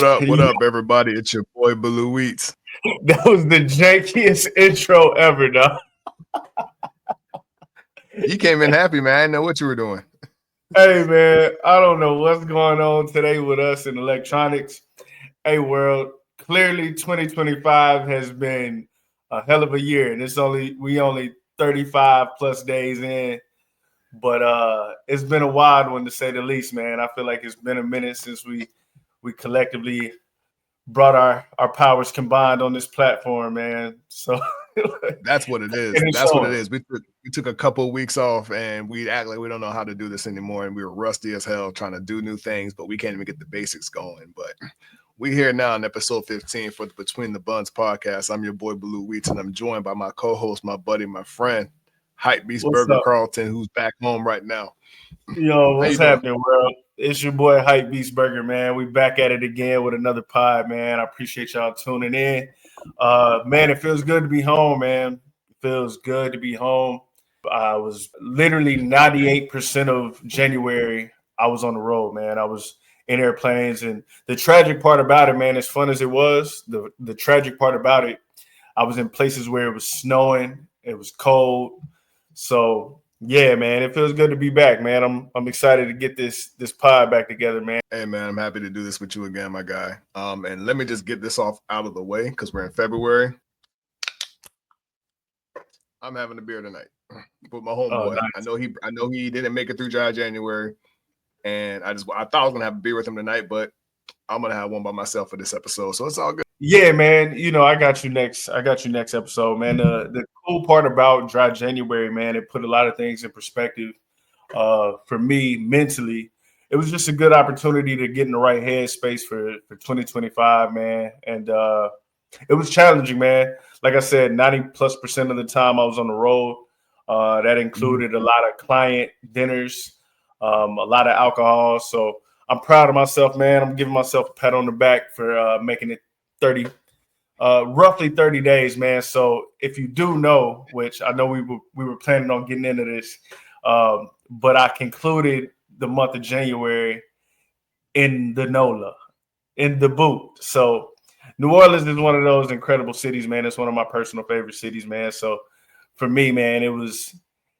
What up, everybody? It's your boy Blue Wheats. That was the jankiest intro ever, dog. You came in happy, man. I didn't know what you were doing. Hey, man, I don't know what's going on today with us in electronics. Hey, world, clearly 2025 has been a hell of a year, and we only 35 plus days in. But it's been a wild one, to say the least, man. I feel like it's been a minute since we collectively brought our powers combined on this platform, man. So that's what it is. That's what it is. We took a couple of weeks off, and we act like we don't know how to do this anymore, and we were rusty as hell trying to do new things, but we can't even get the basics going. But we here now in episode 15 for the Between the Buns podcast. I'm your boy Blue Wheats, and I'm joined by my co-host, my buddy, my friend, Hype Beast Burger Carlton, who's back home right now. Yo, what's happening, world? It's your boy Hype Beast Burger, man. We back at it again with another pod, man. I appreciate y'all tuning in. Man, it feels good to be home, man. It feels good to be home. I was literally 98% of January, I was on the road, man. I was in airplanes. And the tragic part about it, man, as fun as it was, the tragic part about it, I was in places where it was snowing, it was cold. So yeah, man, it feels good to be back, man. I'm excited to get this pod back together, man. Hey, man, I'm happy to do this with you again, my guy. And let me just get this off out of the way because we're in February. I'm having a beer tonight with my homeboy. Nice. I know he didn't make it through dry January, and I thought I was gonna have a beer with him tonight, but I'm gonna have one by myself for this episode, so it's all good. Yeah, man. You know, I got you next episode, man. The cool part about dry January, man, it put a lot of things in perspective. For me, mentally, it was just a good opportunity to get in the right headspace for 2025, man. And it was challenging, man. Like I said, 90+% of the time I was on the road. That included a lot of client dinners, a lot of alcohol. So I'm proud of myself, man. I'm giving myself a pat on the back for making it roughly 30 days, man. So if you do know, which I know we were planning on getting into this, but I concluded the month of January in the NOLA, in the boot. So New Orleans is one of those incredible cities, man. It's one of my personal favorite cities, man. So for me, man, it was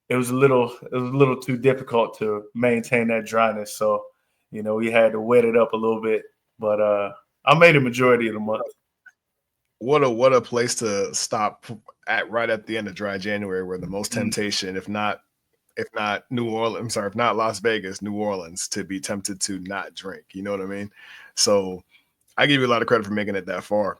a little too difficult to maintain that dryness. So, you know, we had to wet it up a little bit, but I made a majority of the month. What a place to stop at right at the end of dry January, where the most temptation, if not New Orleans, I'm sorry, if not Las Vegas, New Orleans, to be tempted to not drink. You know what I mean? So I give you a lot of credit for making it that far.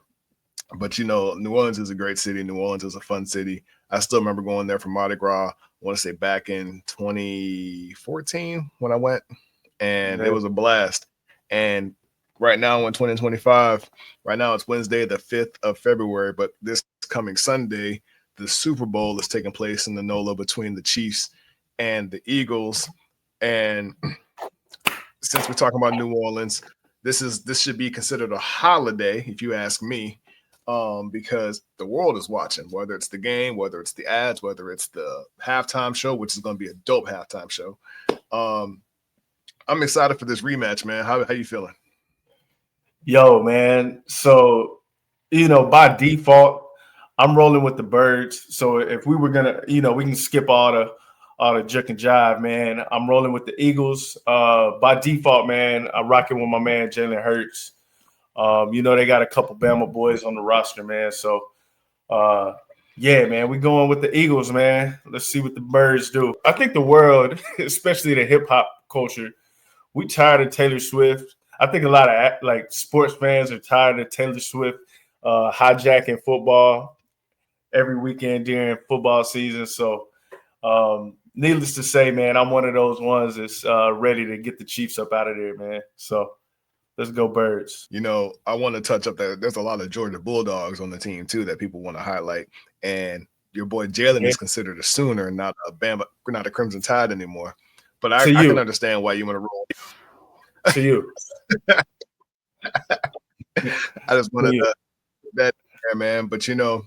But, you know, New Orleans is a great city. New Orleans is a fun city. I still remember going there for Mardi Gras, I want to say back in 2014 when I went, and it was a blast. And right now in 2025, right now it's Wednesday, the 5th of February, but this coming Sunday, the Super Bowl is taking place in the NOLA between the Chiefs and the Eagles. And since we're talking about New Orleans, this should be considered a holiday, if you ask me, because the world is watching, whether it's the game, whether it's the ads, whether it's the halftime show, which is going to be a dope halftime show. I'm excited for this rematch, man. How you feeling? Yo, man. So, you know, by default, I'm rolling with the Birds. So if we were gonna, you know, we can skip all the juke and jive, man. I'm rolling with the Eagles. By default, man, I'm rocking with my man Jalen Hurts. You know, they got a couple Bama boys on the roster, man. So yeah, man, we going with the Eagles, man. Let's see what the Birds do. I think the world, especially the hip hop culture, we tired of Taylor Swift. I think a lot of like sports fans are tired of Taylor Swift hijacking football every weekend during football season. So needless to say, man, I'm one of those ones that's ready to get the Chiefs up out of there, man. So let's go Birds. You know, I want to touch up that there's a lot of Georgia Bulldogs on the team too that people want to highlight. And your boy Jalen is considered a Sooner, not a Bama, not a Crimson Tide anymore. But I can understand why you want to roll. To you. I just wanted that, man. But, you know,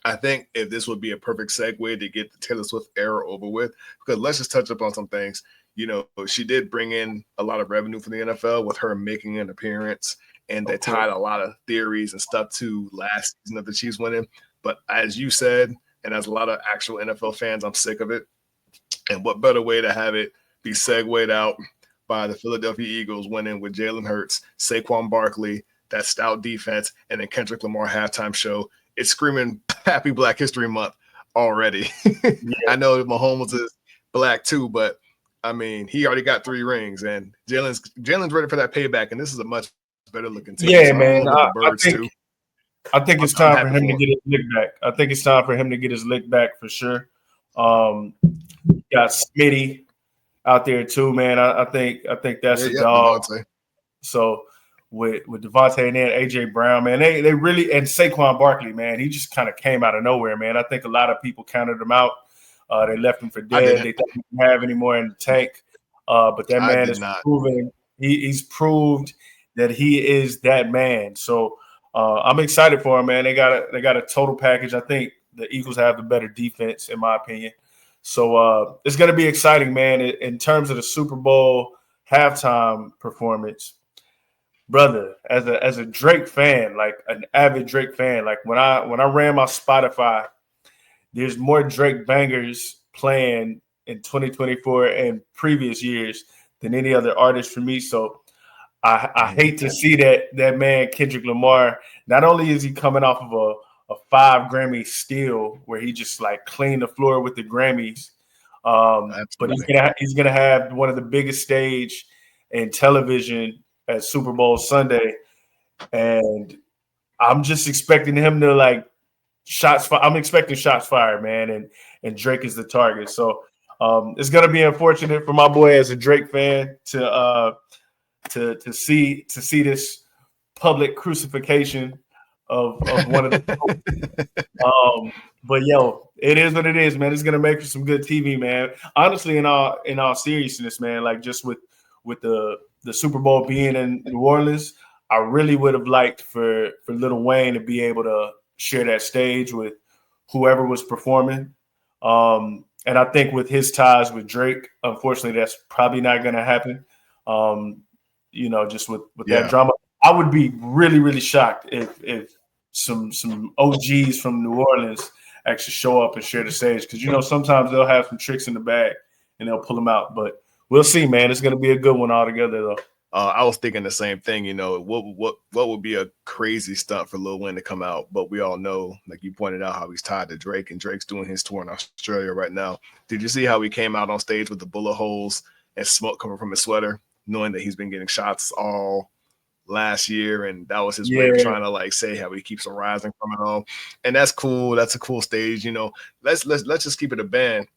I think if this would be a perfect segue to get the Taylor Swift era over with, because let's just touch up on some things. You know, she did bring in a lot of revenue for the NFL with her making an appearance and they tied a lot of theories and stuff to last season of the Chiefs winning. But as you said, and as a lot of actual NFL fans, I'm sick of it. And what better way to have it be segued out by the Philadelphia Eagles winning with Jalen Hurts, Saquon Barkley, that stout defense, and then Kendrick Lamar halftime show. It's screaming Happy Black History Month already. Yeah. I know Mahomes is black too, but I mean, he already got 3 rings, and Jalen's ready for that payback, and this is a much better looking team. Yeah, so man. I think it's time for him to get his lick back. I think it's time for him to get his lick back for sure. Got Smitty out there too, man. I think that's a dog. Devontae. So with Devontae and then AJ Brown, man, they really, and Saquon Barkley, man, he just kind of came out of nowhere, man. I think a lot of people counted him out. They left him for dead. They didn't have any more in the tank. But that man is proven. He's proved that he is that man. So I'm excited for him, man. They got a total package. I think the Eagles have the better defense, in my opinion. So it's going to be exciting, man. In terms of the Super Bowl halftime performance, brother, as a Drake fan, like an avid Drake fan, like when I ran my Spotify, there's more Drake bangers playing in 2024 and previous years than any other artist for me. So I hate to see that man Kendrick Lamar. Not only is he coming off of a 5 Grammy steal where he just like cleaned the floor with the Grammys, but he's gonna have one of the biggest stage in television at Super Bowl Sunday, and I'm just expecting him to like I'm expecting shots fired, man, and Drake is the target. So it's gonna be unfortunate for my boy as a Drake fan to see this public crucifixion of one of the but yo, it is what it is, man. It's gonna make for some good TV, man. Honestly, in all seriousness, man, like just with the Super Bowl being in New Orleans, I really would have liked for Lil Wayne to be able to share that stage with whoever was performing. And I think with his ties with Drake, unfortunately, that's probably not going to happen. Just with that drama, I would be really, really shocked if some OGs from New Orleans actually show up and share the stage, because sometimes they'll have some tricks in the bag and they'll pull them out. But we'll see, man. It's going to be a good one altogether, though. I was thinking the same thing. What would be a crazy stunt for Lil Wayne to come out? But we all know, like you pointed out, how he's tied to Drake, and Drake's doing his tour in Australia right now. Did you see how he came out on stage with the bullet holes and smoke coming from his sweater, knowing that he's been getting shots all last year, and that was his way of trying to like say how he keeps rising from it all? And that's cool. That's a cool stage. Let's just keep it a band.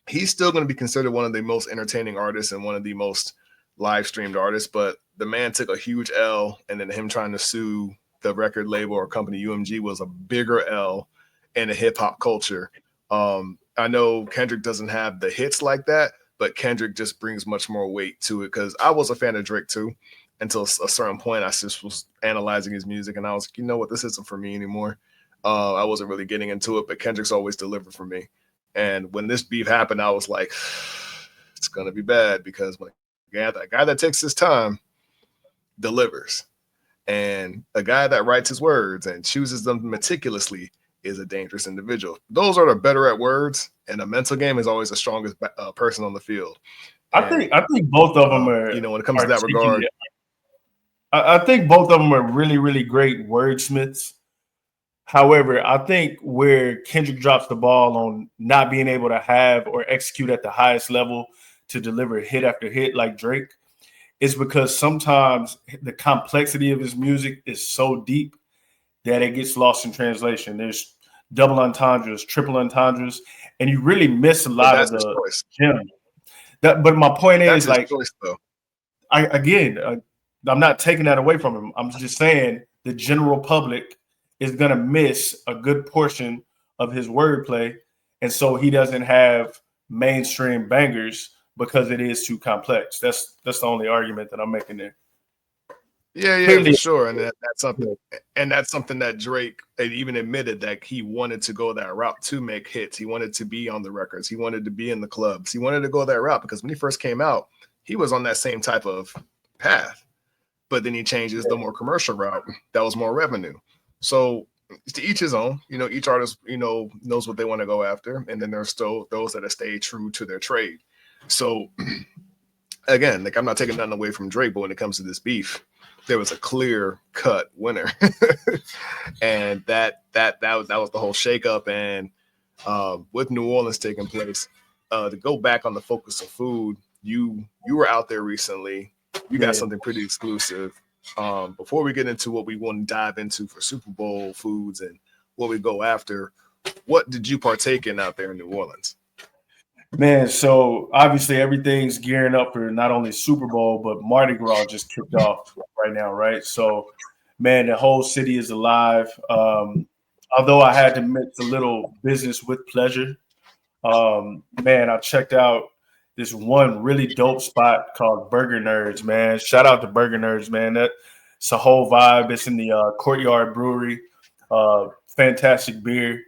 He's still going to be considered one of the most entertaining artists and one of the most live streamed artists, but the man took a huge L, and then him trying to sue the record label or company UMG was a bigger L in a hip hop culture. I know Kendrick doesn't have the hits like that, but Kendrick just brings much more weight to it, because I was a fan of Drake too until a certain point. I just was analyzing his music and I was like, you know what, this isn't for me anymore. I wasn't really getting into it, but Kendrick's always delivered for me. And when this beef happened, I was like, it's going to be bad, because when a guy that takes his time delivers, and a guy that writes his words and chooses them meticulously is a dangerous individual. Those are the better at words, and a mental game is always the strongest person on the field. And, I think both of them are. When it comes to that regard, I think both of them are really, really great wordsmiths. However, I think where Kendrick drops the ball on not being able to have or execute at the highest level to deliver hit after hit like Drake is because sometimes the complexity of his music is so deep that it gets lost in translation. There's double entendres, triple entendres, and you really miss a lot of the gem. But my point is, like, choice, I'm not taking that away from him. I'm just saying the general public is going to miss a good portion of his wordplay, and so he doesn't have mainstream bangers because it is too complex. That's the only argument that I'm making there. Yeah, for sure. And that's something that Drake even admitted, that he wanted to go that route to make hits. He wanted to be on the records. He wanted to be in the clubs. He wanted to go that route because when he first came out, he was on that same type of path. but then he changes the more commercial route. That was more revenue. So to each his own. Each artist, knows what they want to go after, and then there's still those that have stayed true to their trade. So again, like I'm not taking nothing away from Drake, but when it comes to this beef, there was a clear cut winner, and that was the whole shakeup. And with New Orleans taking place, to go back on the focus of food, you were out there recently. You got something pretty exclusive. Before we get into what we want to dive into for Super Bowl foods and what we go after, what did you partake in out there in New Orleans? Man, so obviously everything's gearing up for not only Super Bowl, but Mardi Gras just kicked off right now, right? So, man, the whole city is alive. Although I had to mix a little business with pleasure, man, I checked out this one really dope spot called Burger Nerds, man. Shout out to Burger Nerds, man. It's a whole vibe. It's in the Courtyard Brewery. Fantastic beer.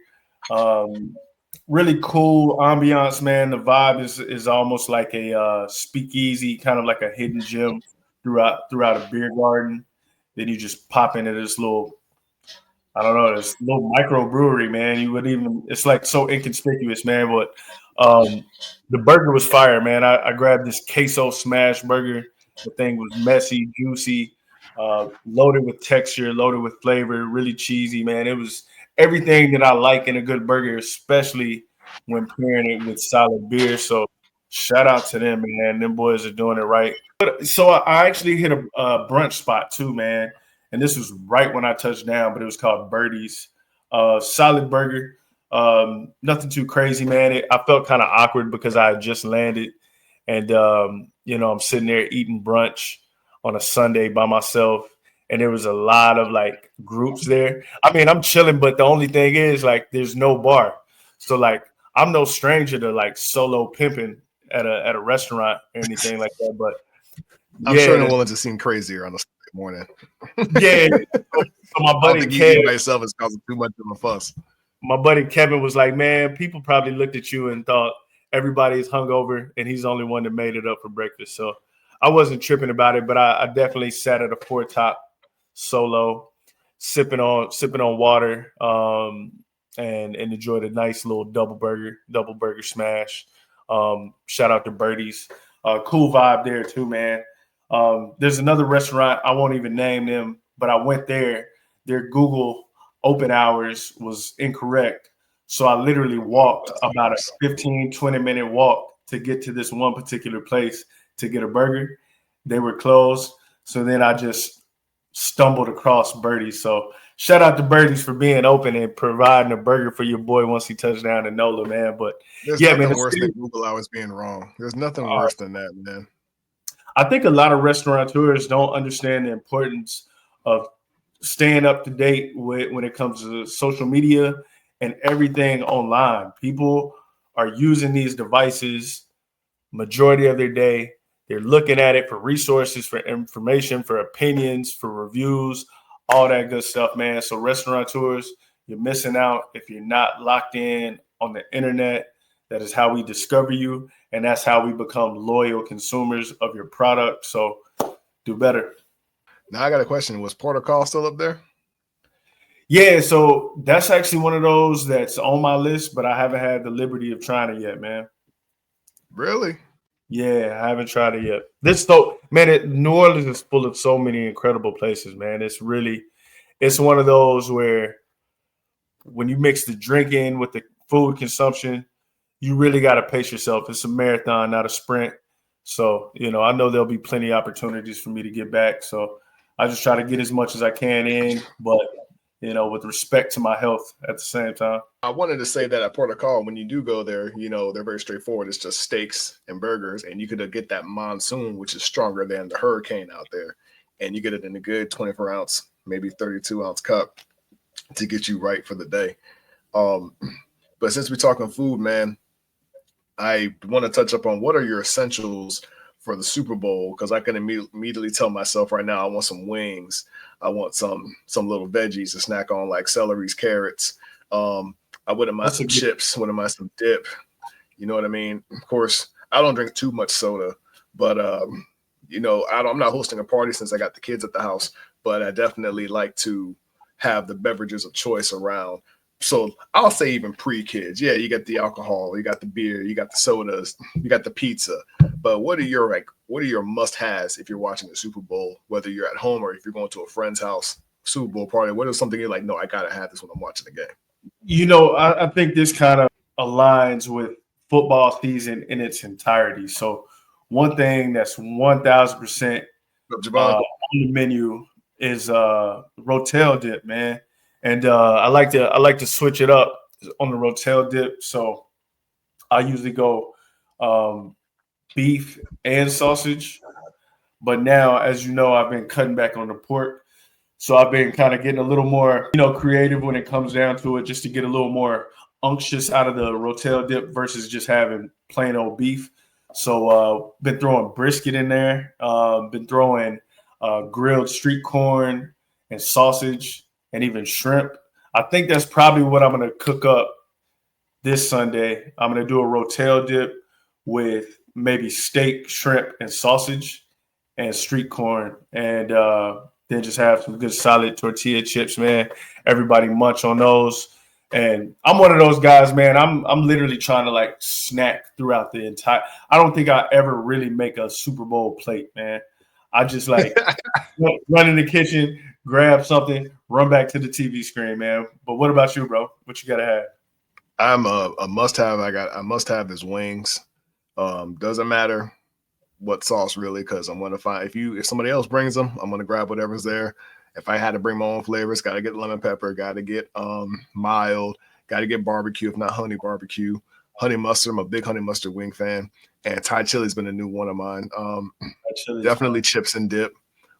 Really cool ambiance, man. The vibe is almost like a speakeasy, kind of like a hidden gem throughout a beer garden. Then you just pop into this little, I don't know, this little micro brewery, man. It's like so inconspicuous, man. But the burger was fire, man. I grabbed this queso smash burger. The thing was messy, juicy, loaded with texture, loaded with flavor, really cheesy, man. It was everything that I like in a good burger, especially when pairing it with solid beer. So shout out to them, man. Them boys are doing it right. So I actually hit a brunch spot too, man. And this was right when I touched down, but it was called Birdie's. Solid burger. Nothing too crazy, man. I felt kind of awkward because I had just landed. And, I'm sitting there eating brunch on a Sunday by myself. And there was a lot of like groups there. I mean, I'm chilling, but the only thing is like there's no bar. So like I'm no stranger to like solo pimping at a restaurant or anything like that. But I'm sure New Orleans has seemed crazier on a Sunday morning. Yeah. So my buddy Kevin myself is causing too much of a fuss. My buddy Kevin was like, man, people probably looked at you and thought everybody's hungover and he's the only one that made it up for breakfast. So I wasn't tripping about it, but I definitely sat at a four top solo, sipping on water, and enjoyed a nice little double burger smash. Shout out to Birdie's. Cool vibe there too, man. There's another restaurant, I won't even name them, but I went there. Their Google open hours was incorrect. So I literally walked about a 15, 20-minute walk to get to this one particular place to get a burger. They were closed. So then I just stumbled across Birdie's. So shout out to Birdie's for being open and providing a burger for your boy once he touched down in NOLA, man. But there's nothing worse than Google hours being wrong. There's nothing worse than that, man. I think a lot of restaurateurs don't understand the importance of staying up to date when it comes to social media and everything online. People are using these devices majority of their day. They're looking at it for resources, for information, for opinions, for reviews, all that good stuff, man. So restaurateurs, you're missing out if you're not locked in on the internet. That is how we discover you, and that's how we become loyal consumers of your product. So do better. Now I got a question. Was Port of Call still up there? Yeah, so that's actually one of those that's on my list, but I haven't had the liberty of trying it yet, man. Really? Yeah, I haven't tried it yet. New Orleans is full of so many incredible places, man. It's one of those where when you mix the drinking with the food consumption, you really got to pace yourself. It's a marathon, not a sprint. So, I know there'll be plenty of opportunities for me to get back. So I just try to get as much as I can in, but, with respect to my health at the same time. I wanted to say that at Port of Call, when you do go there, they're very straightforward. It's just steaks and burgers, and you could get that monsoon, which is stronger than the hurricane out there. And you get it in a good 24-ounce, maybe 32-ounce cup to get you right for the day. But since we're talking food, man, I want to touch up on what are your essentials for the Super Bowl, because I can immediately tell myself right now I want some wings. I want some little veggies to snack on, like celeries, carrots. I wouldn't mind some chips, wouldn't mind some dip. You know what I mean? Of course, I don't drink too much soda, but I'm not hosting a party since I got the kids at the house, but I definitely like to have the beverages of choice around. So I'll say even pre-kids. Yeah, you got the alcohol, you got the beer, you got the sodas, you got the pizza. But what are your must-haves if you're watching the Super Bowl, whether you're at home or if you're going to a friend's house, Super Bowl party? What is something you're like, no, I gotta have this when I'm watching the game? I think this kind of aligns with football season in its entirety. So one thing that's 1,000% on the menu is Rotel dip, man. And I like to switch it up on the Rotel dip. So I usually go beef and sausage. But now, as you know, I've been cutting back on the pork. So I've been kind of getting a little more, creative when it comes down to it, just to get a little more unctuous out of the Rotel dip versus just having plain old beef. So been throwing brisket in there, been throwing grilled street corn and sausage and even shrimp. I think that's probably what I'm going to cook up this Sunday. I'm going to do a Rotel dip with maybe steak, shrimp, and sausage and street corn. And then just have some good solid tortilla chips, man. Everybody munch on those. And I'm one of those guys, man. I'm literally trying to like snack throughout the entire. I don't think I ever really make a Super Bowl plate, man. I just like run in the kitchen, grab something, run back to the TV screen, man. But what about you, bro? What you gotta have? I'm a must-have. I must-have is wings. Doesn't matter what sauce really, because I'm gonna find if somebody else brings them, I'm gonna grab whatever's there. If I had to bring my own flavors, gotta get lemon pepper, gotta get mild, gotta get barbecue, if not honey barbecue, honey mustard. I'm a big honey mustard wing fan, and Thai chili's been a new one of mine. Definitely chips and dip,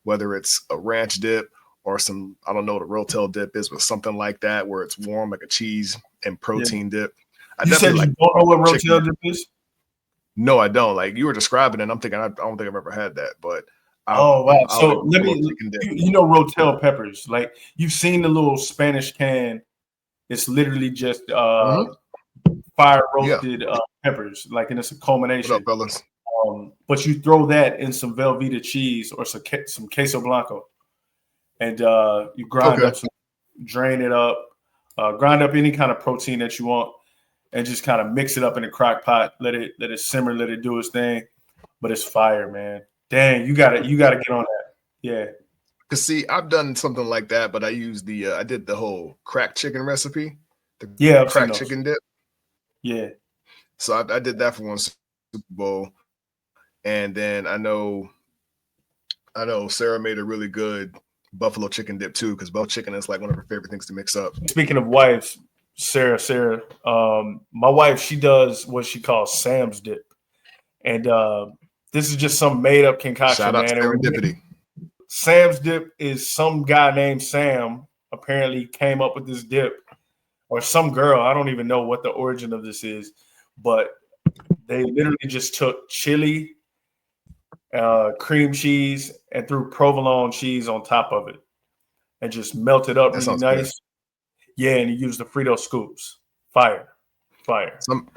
whether it's a ranch dip or some, I don't know what a Rotel dip is, but something like that where it's warm like a cheese and protein dip. You said you don't know what Rotel dip is? No, I don't. Like you were describing it, I'm thinking I don't think I've ever had that, but wow. So let me Rotel peppers. Like you've seen the little Spanish can. It's literally just fire roasted peppers, like, and it's a culmination. What up, fellas? But you throw that in some Velveeta cheese or some queso blanco, and you grind up drain it up, grind up any kind of protein that you want, and just kind of mix it up in a crock pot. Let it simmer, let it do its thing. But it's fire, man. Dang, you gotta get on that. Yeah. Cause see, I've done something like that, but I used I did the whole cracked chicken recipe. Cracked chicken dip. Yeah. So I did that for one Super Bowl, and then I know Sarah made a really good buffalo chicken dip too, because buffalo chicken is like one of her favorite things to mix up. Speaking of wives, Sarah, my wife, she does what she calls Sam's dip, and this is just some made up concoction. Shout out to serendipity. Sam's dip is some guy named Sam apparently came up with this dip, or some girl. I don't even know what the origin of this is, but they literally just took chili, cream cheese, and threw provolone cheese on top of it, and just melted up really nice. Good. Yeah, and you use the Frito scoops. Fire.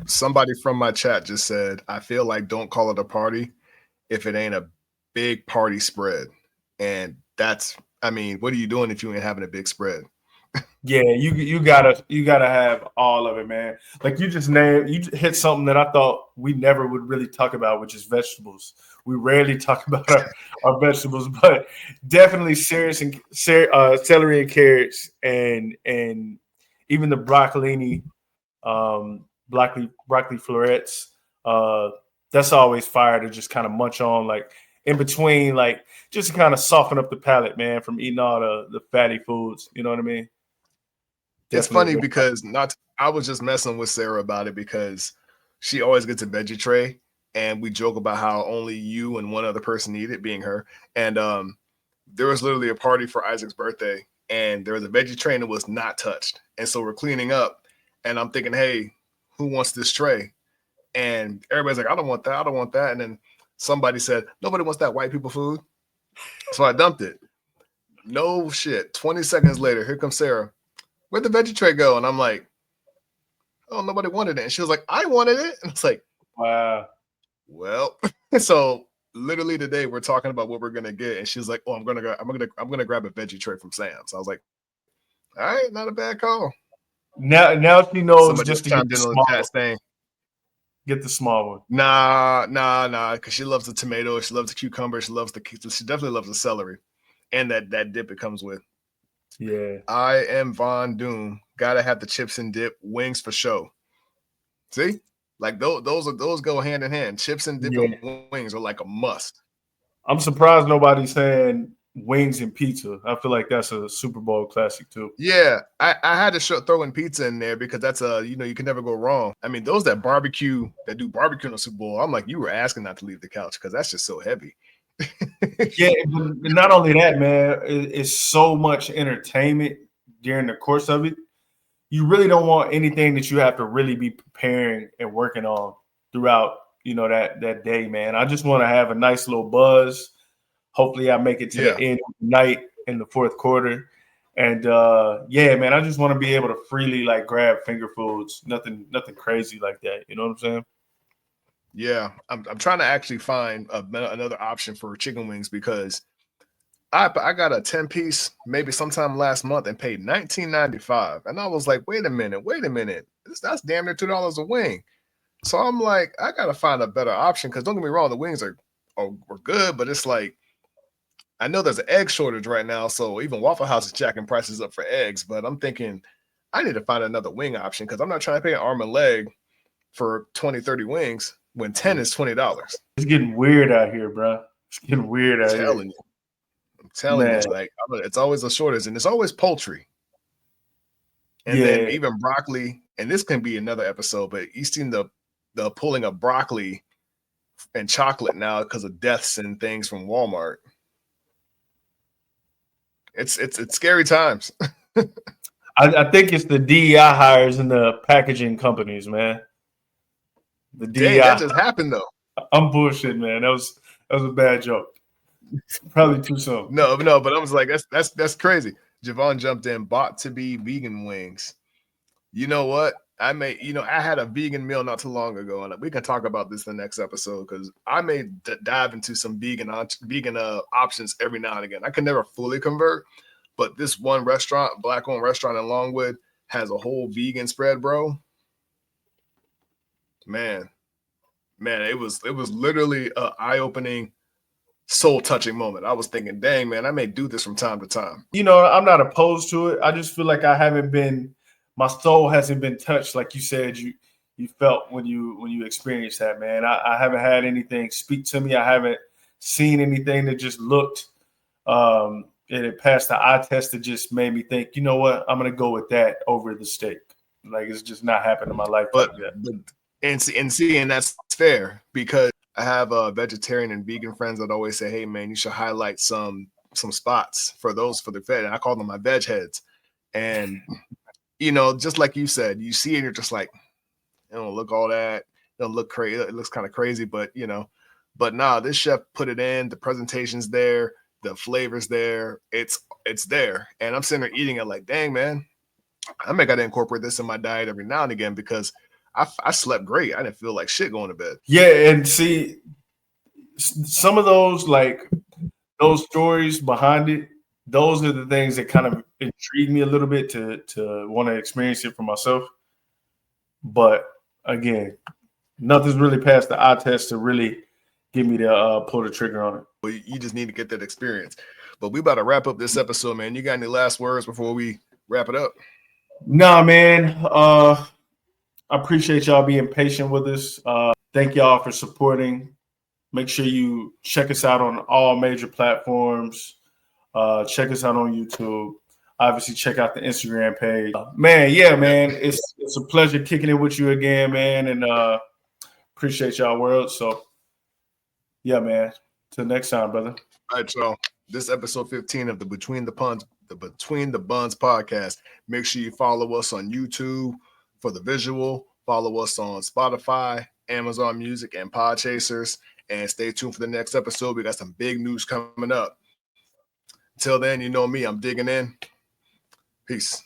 Somebody from my chat just said, I feel like don't call it a party if it ain't a big party spread. And that's, I mean, what are you doing if you ain't having a big spread? Yeah, you gotta have all of it, man. Like you hit something that I thought we never would really talk about, which is vegetables. We rarely talk about our vegetables, but definitely celery and carrots and even the broccoli florets. That's always fire to just kind of munch on, like in between, like just to kind of soften up the palate, man, from eating all the fatty foods. You know what I mean? It's funny because I was just messing with Sarah about it because she always gets a veggie tray, and we joke about how only you and one other person eat it, being her. And there was literally a party for Isaac's birthday, and there was a veggie tray and it was not touched. And so we're cleaning up, and I'm thinking, hey, who wants this tray? And everybody's like, I don't want that. And then somebody said, nobody wants that white people food. So I dumped it. No shit. 20 seconds later, here comes Sarah. Where'd the veggie tray go? And I'm like, oh, nobody wanted it. And she was like, I wanted it. And it's like, wow. Well, so literally today we're talking about what we're gonna get, and she's like, "Oh, I'm gonna grab a veggie tray from Sam's." I was like, "All right, not a bad call." Now she knows Somebody just just to get chimed the in on the small chat one. saying, Get the small one. Nah, because she loves the tomato, she loves the cucumber, she definitely loves the celery, and that dip it comes with. Yeah. I am Von Doom. Gotta have the chips and dip, wings for show. See, like those go hand in hand. Chips and dip and wings are like a must. I'm surprised nobody's saying wings and pizza. I feel like that's a Super Bowl classic too. Yeah, I had to throw in pizza in there because that's you can never go wrong. I mean, those that do barbecue in the Super Bowl, I'm like, you were asking not to leave the couch because that's just so heavy. Yeah, but not only that, man, it's so much entertainment during the course of it. You really don't want anything that you have to really be preparing and working on throughout, that day, man. I just want to have a nice little buzz. Hopefully I make it to the end of the night in the fourth quarter. And man, I just want to be able to freely like grab finger foods. Nothing crazy like that. You know what I'm saying? Yeah, I'm trying to actually find another option for chicken wings because I got a 10-piece maybe sometime last month and paid $19.95, and I was like, wait a minute, that's damn near $2 a wing. So I'm like, I gotta find a better option because don't get me wrong, the wings are good, but it's like I know there's an egg shortage right now, so even Waffle House is jacking prices up for eggs. But I'm thinking I need to find another wing option because I'm not trying to pay an arm and leg for 20, 30 wings when 10 is $20. It's getting weird out here, bro. It's getting weird out here. I'm telling you, like it's always a shortage, and it's always poultry. And then even broccoli, and this can be another episode, but you seen the pulling of broccoli and chocolate now because of deaths and things from Walmart. It's scary times. I think it's the DEI hires in the packaging companies, man. The DEI. Dang, that just happened though. I'm bullshit, man. That was a bad joke. Probably too soon. No, but I was like, that's crazy. Javon jumped in, bought to be vegan wings. You know what? I had a vegan meal not too long ago, and we can talk about this in the next episode because I may dive into some vegan options every now and again. I can never fully convert, but this one restaurant, black-owned restaurant in Longwood, has a whole vegan spread, bro. Man, it was literally an eye-opening, soul-touching moment. I was thinking, dang, man, I may do this from time to time. I'm not opposed to it. I just feel like my soul hasn't been touched like you said you felt when you experienced that, man. I haven't had anything speak to me. I haven't seen anything that just looked and it passed the eye test that just made me think, you know what, I'm gonna go with that over the steak. Like it's just not happened in my life. And that's fair because I have vegetarian and vegan friends that always say, hey man, you should highlight some spots for the fed. And I call them my veg heads. And just like you said, you see it and you're just like, it don't look all that. It don't look crazy. It looks kind of crazy, but nah, this chef put it in, the presentation's there, the flavor's there, it's there. And I'm sitting there eating it like, dang man, I may gotta incorporate this in my diet every now and again because I slept great. I didn't feel like shit going to bed. Yeah, and see some of those stories behind it, those are the things that kind of intrigue me a little bit to want to experience it for myself. But again, nothing's really passed the eye test to really get me to pull the trigger on it. Well, you just need to get that experience. But we about to wrap up this episode, man. You got any last words before we wrap it up? Nah, man. I appreciate y'all being patient with us. Thank y'all for supporting. Make sure you check us out on all major platforms. Check us out on YouTube. Obviously, check out the Instagram page. Man, it's a pleasure kicking it with you again, man, and appreciate y'all world. So, yeah, man. Till next time, brother. All right, y'all. This episode 15 of the Between the Buns podcast. Make sure you follow us on YouTube for the visual. Follow us on Spotify, Amazon Music, and Podchasers. And stay tuned for the next episode. We got some big news coming up. Until then, you know me. I'm digging in. Peace.